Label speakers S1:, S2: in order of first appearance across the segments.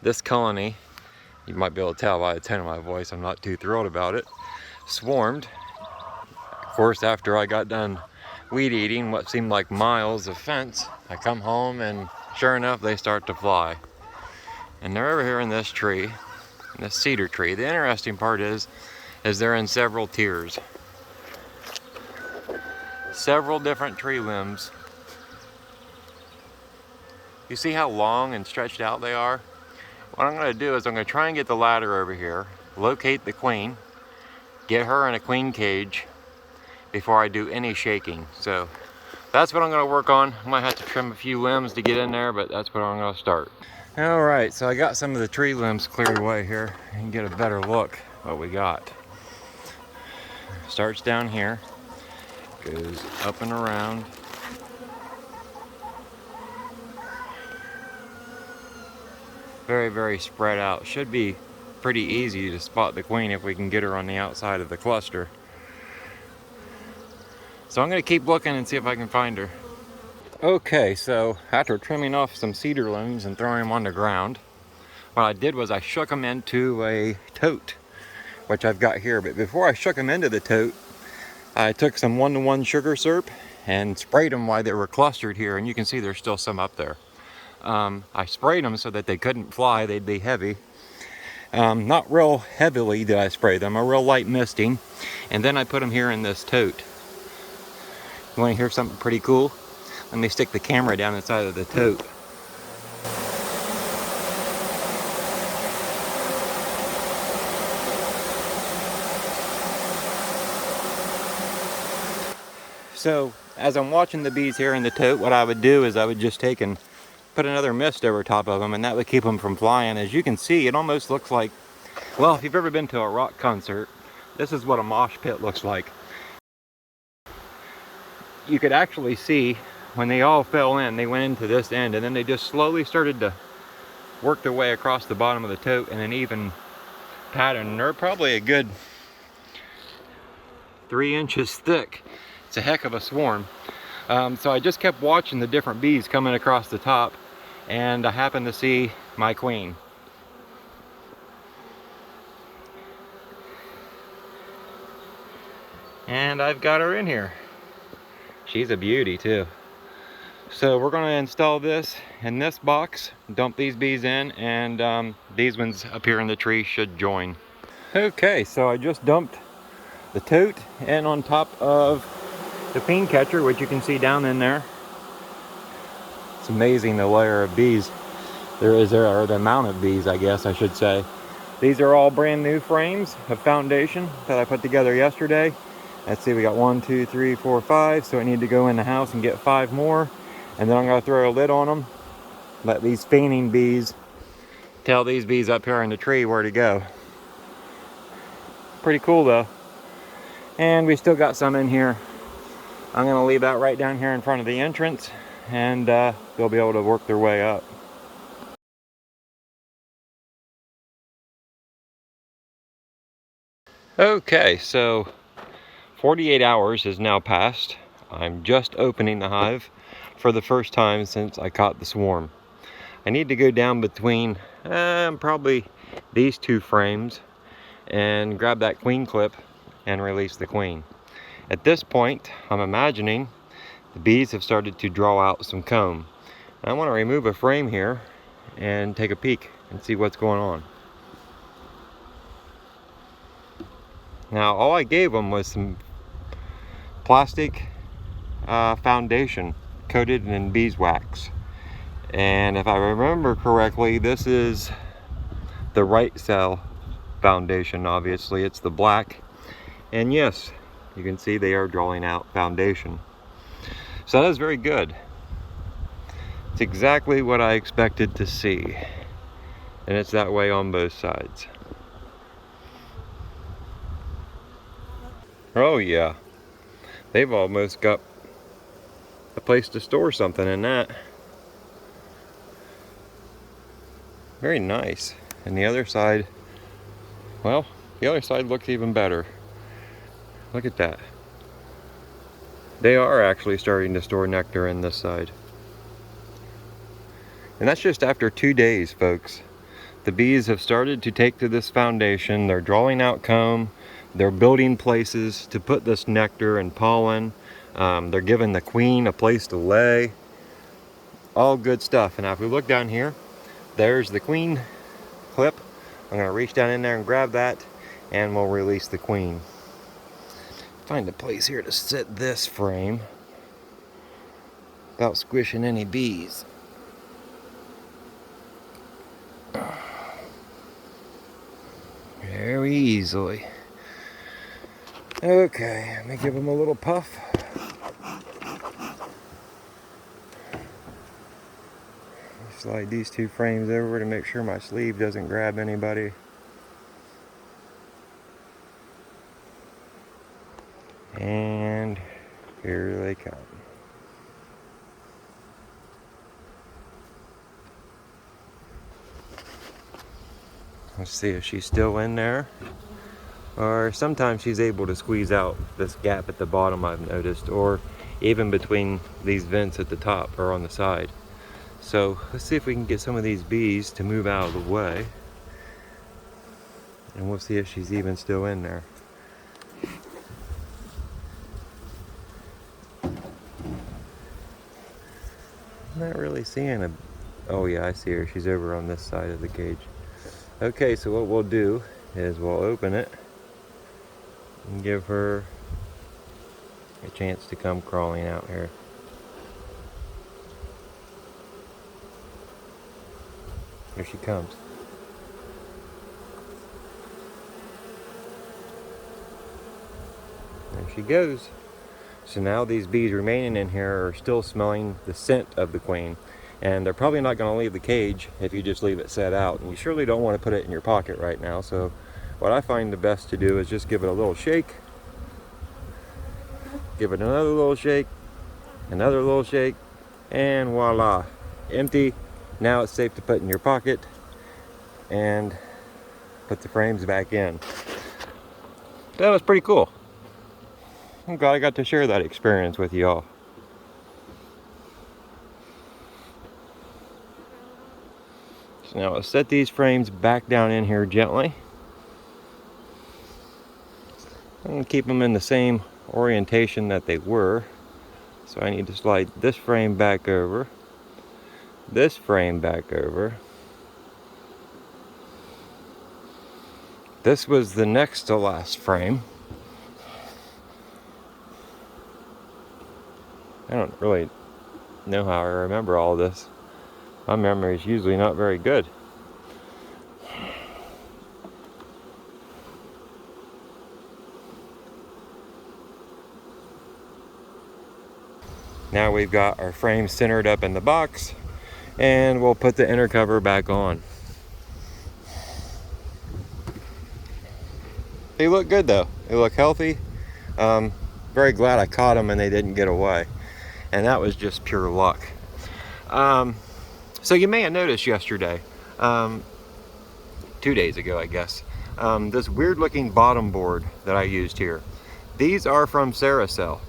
S1: This colony, you might be able to tell by the tone of my voice, I'm not too thrilled about it, swarmed. Of course, after I got done weed eating what seemed like miles of fence, I come home and sure enough, they start to fly. And they're over here in this tree, in this cedar tree. The interesting part is they're in several tiers. Several different tree limbs. You see how long and stretched out they are? What I'm going to do is I'm going to try and get the ladder over here, locate the queen, get her in a queen cage before I do any shaking. So that's what I'm going to work on. I might have to trim a few limbs to get in there, but that's what I'm going to start. All right, so I got some of the tree limbs cleared away here and get a better look what we got. Starts down here, goes up and around. Very, very spread out. Should be pretty easy to spot the queen if we can get her on the outside of the cluster. So I'm going to keep looking and see if I can find her. Okay, so after trimming off some cedar limbs and throwing them on the ground, what I did was I shook them into a tote, which I've got here. But before I shook them into the tote, I took some 1-to-1 sugar syrup and sprayed them while they were clustered here, and you can see there's still some up there. I sprayed them so that they couldn't fly, they'd be heavy. Not real heavily did I spray them, a real light misting. And then I put them here in this tote. You want to hear something pretty cool? Let me stick the camera down inside of the tote. So as I'm watching the bees here in the tote, what I would do is I would just take and put another mist over top of them, and that would keep them from flying. As you can see, it almost looks like, well, if you've ever been to a rock concert, this is what a mosh pit looks like. You could actually see when they all fell in, they went into this end, and then they just slowly started to work their way across the bottom of the tote in an even pattern. They're probably a good 3 inches thick. It's a heck of a swarm. So I just kept watching the different bees coming across the top, and I happened to see my queen. And I've got her in here. She's a beauty too. So we're going to install this in this box, dump these bees in, and these ones up here in the tree should join. Okay, so I just dumped the tote in on top of the queen catcher, which you can see down in there. It's amazing the layer of bees there is there, or the amount of bees, I guess I should say. These are all brand new frames of foundation that I put together yesterday. Let's see, we got 1, 2, 3, 4, 5. So I need to go in the house and get 5 more. And then I'm going to throw a lid on them. Let these feigning bees tell these bees up here in the tree where to go. Pretty cool though. And we still got some in here. I'm going to leave that right down here in front of the entrance, and they'll be able to work their way up. Okay, so 48 hours has now passed. I'm just opening the hive for the first time since I caught the swarm. I need to go down between probably these 2 frames and grab that queen clip and release the queen. At this point, I'm imagining the bees have started to draw out some comb. I want to remove a frame here and take a peek and see what's going on. Now, all I gave them was some plastic foundation coated in beeswax. And if I remember correctly, this is the right cell foundation. Obviously, it's the black. And yes, you can see they are drawing out foundation. So that is very good. It's exactly what I expected to see. And it's that way on both sides. Oh yeah. They've almost got a place to store something in that. Very nice. And the other side, well, the other side looks even better. Look at that. They are actually starting to store nectar in this side. And that's just after 2 days, folks. The bees have started to take to this foundation. They're drawing out comb. They're building places to put this nectar and pollen. They're giving the queen a place to lay. All good stuff. And now if we look down here, there's the queen clip. I'm going to reach down in there and grab that, and we'll release the queen. Find a place here to sit this frame without squishing any bees. Very easily. Okay, let me give them a little puff. Slide these two frames over to make sure my sleeve doesn't grab anybody. And here they come. Let's see if she's still in there. Or sometimes she's able to squeeze out this gap at the bottom, I've noticed, or even between these vents at the top or on the side. So let's see if we can get some of these bees to move out of the way. And we'll see if she's even still in there. I'm not really seeing a... Oh yeah, I see her. She's over on this side of the cage. Okay, so what we'll do is we'll open it and give her a chance to come crawling out here. Here she comes. There she goes. So now these bees remaining in here are still smelling the scent of the queen. And they're probably not going to leave the cage if you just leave it set out. And you surely don't want to put it in your pocket right now. So what I find the best to do is just give it a little shake. Give it another little shake. Another little shake. And voila. Empty. Now it's safe to put in your pocket and put the frames back in. That was pretty cool. I'm glad I got to share that experience with you all. So now I'll set these frames back down in here gently. I'm going to keep them in the same orientation that they were. So I need to slide this frame back over. This frame back over. This was the next to last frame. I don't really know how I remember all this. My memory is usually not very good. Now we've got our frame centered up in the box, and we'll put the inner cover back on. They look good though. They look healthy. Very glad I caught them and they didn't get away. And that was just pure luck. So you may have noticed yesterday, 2 days ago I guess, this weird looking bottom board that I used here. These are from Cell.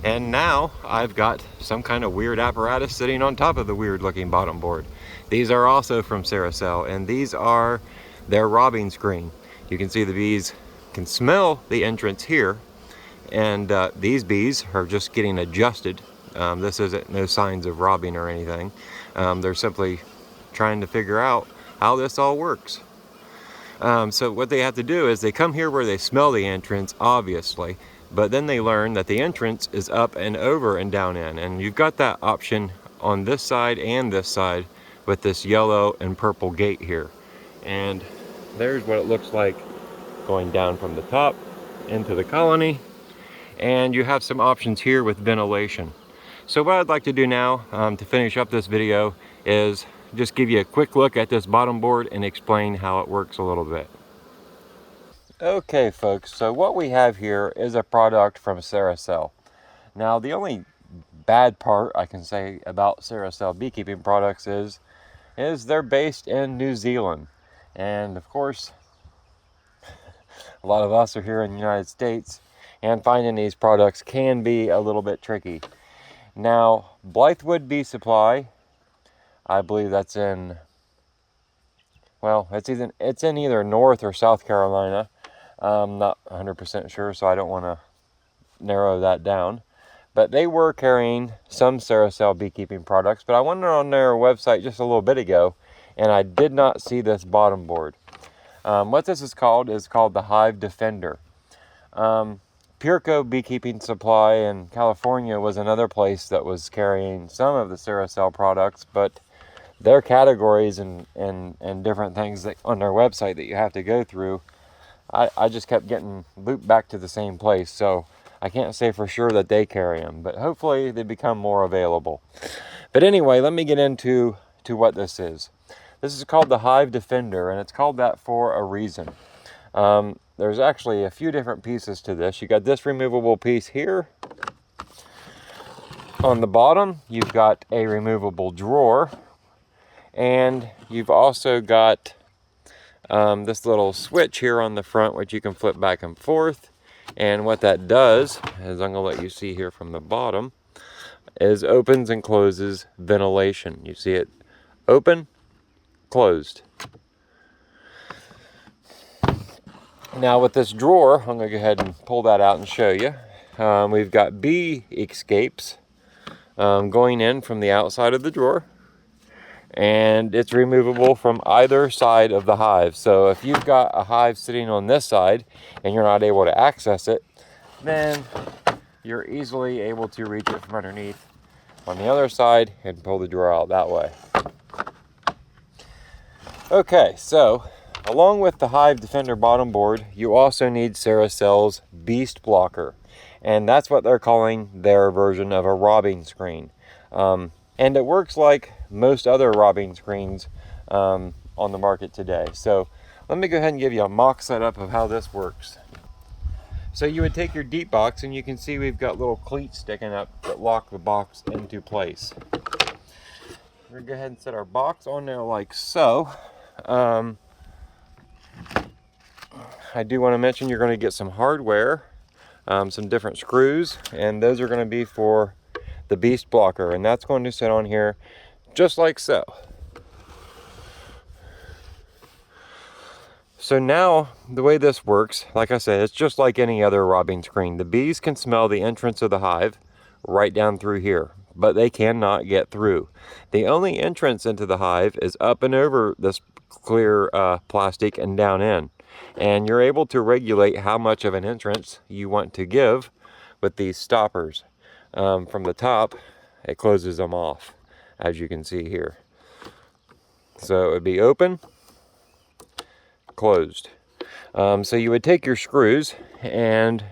S1: And now I've got some kind of weird apparatus sitting on top of the weird looking bottom board. These are also from Cell, and these are their robbing screen. You can see the bees can smell the entrance here, and these bees are just getting adjusted. This isn't no signs of robbing or anything. They're simply trying to figure out how this all works. So what they have to do is they come here where they smell the entrance, obviously, but then they learn that the entrance is up and over and down in, and you've got that option on this side and this side with this yellow and purple gate here. And there's what it looks like going down from the top into the colony. And you have some options here with ventilation. So what I'd like to do now to finish up this video is just give you a quick look at this bottom board and explain how it works a little bit. Okay folks, so what we have here is a product from Cell. Now the only bad part I can say about Cell beekeeping products is they're based in New Zealand. And of course, a lot of us are here in the United States, and finding these products can be a little bit tricky. Now, Blythewood Bee Supply, I believe that's in well, it's in either North or South Carolina. I'm not 100% sure, so I don't want to narrow that down. But they were carrying some Ceracell beekeeping products, but I went on their website just a little bit ago, and I did not see this bottom board. What this is called the Hive Defender. Pureco Beekeeping Supply in California was another place that was carrying some of the Ceracell products, but their categories and different things that on their website that you have to go through, I just kept getting looped back to the same place. So I can't say for sure that they carry them, but hopefully they become more available. But anyway, let me get into what this is. This is called the Hive Defender, and it's called that for a reason. There's actually a few different pieces to this. You got this removable piece here. On the bottom, you've got a removable drawer, and you've also got this little switch here on the front, which you can flip back and forth. And what that does, as I'm going to let you see here from the bottom, is opens and closes ventilation. You see it open, closed. Now with this drawer, I'm going to go ahead and pull that out and show you. We've got bee escapes going in from the outside of the drawer, and it's removable from either side of the hive. So if you've got a hive sitting on this side and you're not able to access it, then you're easily able to reach it from underneath on the other side and pull the drawer out that way. Okay, so along with the Hive Defender bottom board, you also need Ceracell's Beast Blocker, and that's what they're calling their version of a robbing screen. And it works like most other robbing screens on the market today. So let me go ahead and give you a mock setup of how this works. So you would take your deep box, and you can see we've got little cleats sticking up that lock the box into place. We're going to go ahead and set our box on there like so. I do want to mention you're going to get some hardware, some different screws, and those are going to be for the Beast Blocker, and that's going to sit on here just like so. So now the way this works, like I said, it's just like any other robbing screen. The bees can smell the entrance of the hive right down through here, but they cannot get through. The only entrance into the hive is up and over this clear plastic and down in, and you're able to regulate how much of an entrance you want to give with these stoppers. From the top, it closes them off, as you can see here. So it would be open, closed. So you would take your screws and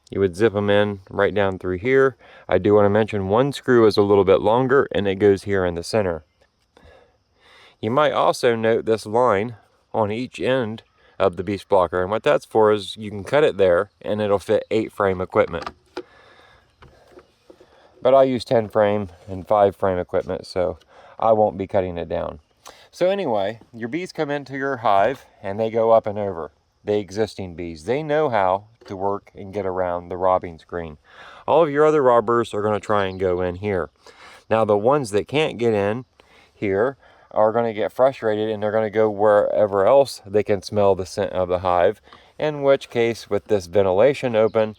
S1: you would zip them in right down through here. I do want to mention one screw is a little bit longer, and it goes here in the center. You might also note this line on each end of the Beast Blocker, and what that's for is you can cut it there and it'll fit 8 frame equipment. But I use 10 frame and 5 frame equipment, so I won't be cutting it down. So anyway, your bees come into your hive and they go up and over. The existing bees, they know how to work and get around the robbing screen. All of your other robbers are going to try and go in here. Now the ones that can't get in here are going to get frustrated, and they're going to go wherever else they can smell the scent of the hive, in which case with this ventilation open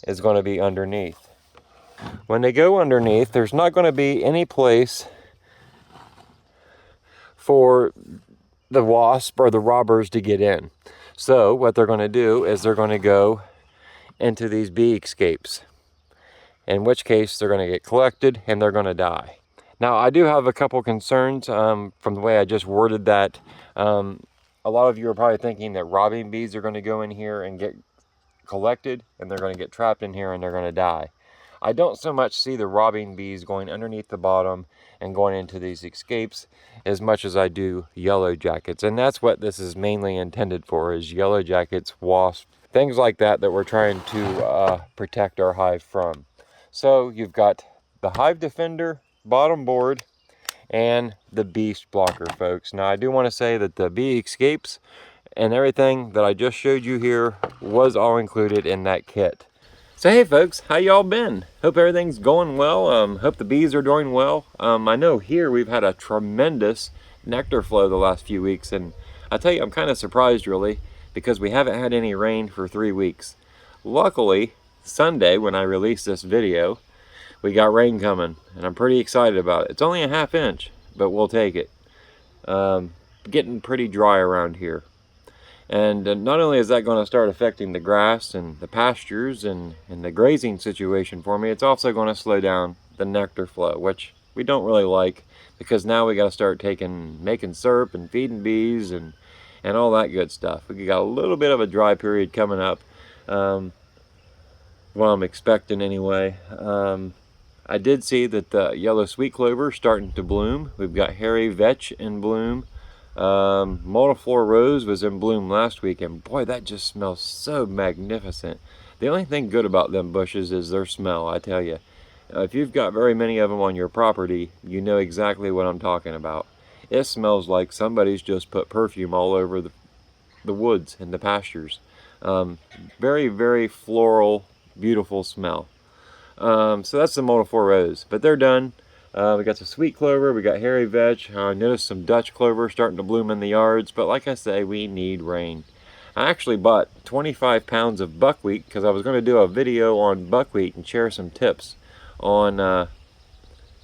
S1: is going to be underneath. When they go underneath, there's not going to be any place for the wasp or the robbers to get in. So what they're going to do is they're going to go into these bee escapes, in which case they're going to get collected and they're going to die. Now I do have a couple concerns from the way I just worded that. A lot of you are probably thinking that robbing bees are going to go in here and get collected, and they're going to get trapped in here and they're going to die. I don't so much see the robbing bees going underneath the bottom and going into these escapes as much as I do yellow jackets. And that's what this is mainly intended for, is yellow jackets, wasps, things like that that we're trying to protect our hive from. So you've got the Hive Defender bottom board and the Beast Blocker, folks. Now I do want to say that the bee escapes and everything that I just showed you here was all included in that kit. So hey folks, how y'all been? Hope everything's going well. Hope the bees are doing well. I know here we've had a tremendous nectar flow the last few weeks, and I tell you, I'm kind of surprised really, because we haven't had any rain for 3 weeks. Luckily, Sunday when I released this video, we got rain coming, and I'm pretty excited about it. It's only a ½ inch, but we'll take it. Getting pretty dry around here. And not only is that going to start affecting the grass and the pastures and the grazing situation for me, it's also going to slow down the nectar flow, which we don't really like, because now we got to start making syrup and feeding bees and all that good stuff. We got a little bit of a dry period coming up, well, I'm expecting anyway. I did see that the yellow sweet clover is starting to bloom. We've got hairy vetch in bloom. Multiflora rose was in bloom last week, and boy, that just smells so magnificent. The only thing good about them bushes is their smell, I tell you. If you've got very many of them on your property, you know exactly what I'm talking about. It smells like somebody's just put perfume all over the woods and the pastures. Very, very floral, beautiful smell. So that's the multiflora rose, but they're done. We got the sweet clover, we got hairy vetch. I noticed some Dutch clover starting to bloom in the yards, but like I say, we need rain. I actually bought 25 pounds of buckwheat because I was going to do a video on buckwheat and share some tips on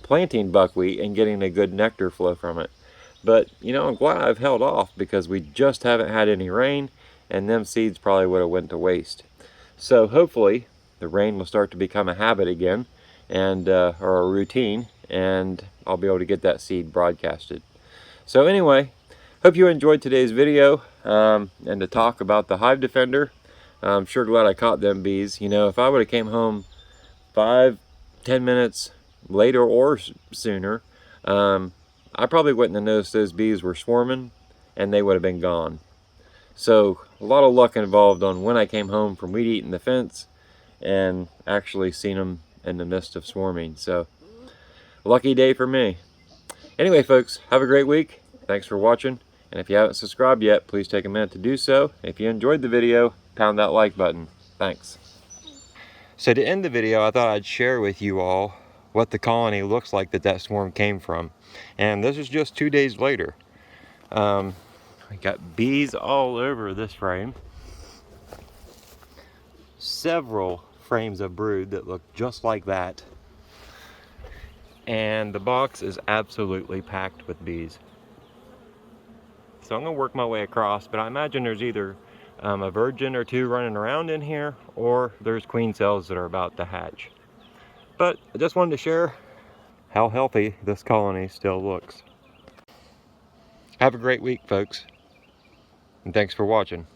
S1: planting buckwheat and getting a good nectar flow from it. But, you know, I'm glad I've held off because we just haven't had any rain, and them seeds probably would have went to waste. So hopefully the rain will start to become a habit again, and or a routine, and I'll be able to get that seed broadcasted. So anyway, hope you enjoyed today's video, and to talk about the Hive Defender. I'm sure glad I caught them bees. You know, if I would have came home 5-10 minutes later or sooner, I probably wouldn't have noticed those bees were swarming, and they would have been gone. So a lot of luck involved on when I came home from weed eating the fence and actually seen them in the midst of swarming. So lucky day for me. Anyway, folks, have a great week. Thanks for watching, and if you haven't subscribed yet, please take a minute to do so. If you enjoyed the video, pound that like button. Thanks. So to end the video, I thought I'd share with you all what the colony looks like that swarm came from. And this is just 2 days later. I got bees all over this frame. Several frames of brood that look just like that. And the box is absolutely packed with bees. So I'm going to work my way across, but I imagine there's either a virgin or two running around in here, or there's queen cells that are about to hatch. But I just wanted to share how healthy this colony still looks. Have a great week, folks, and thanks for watching.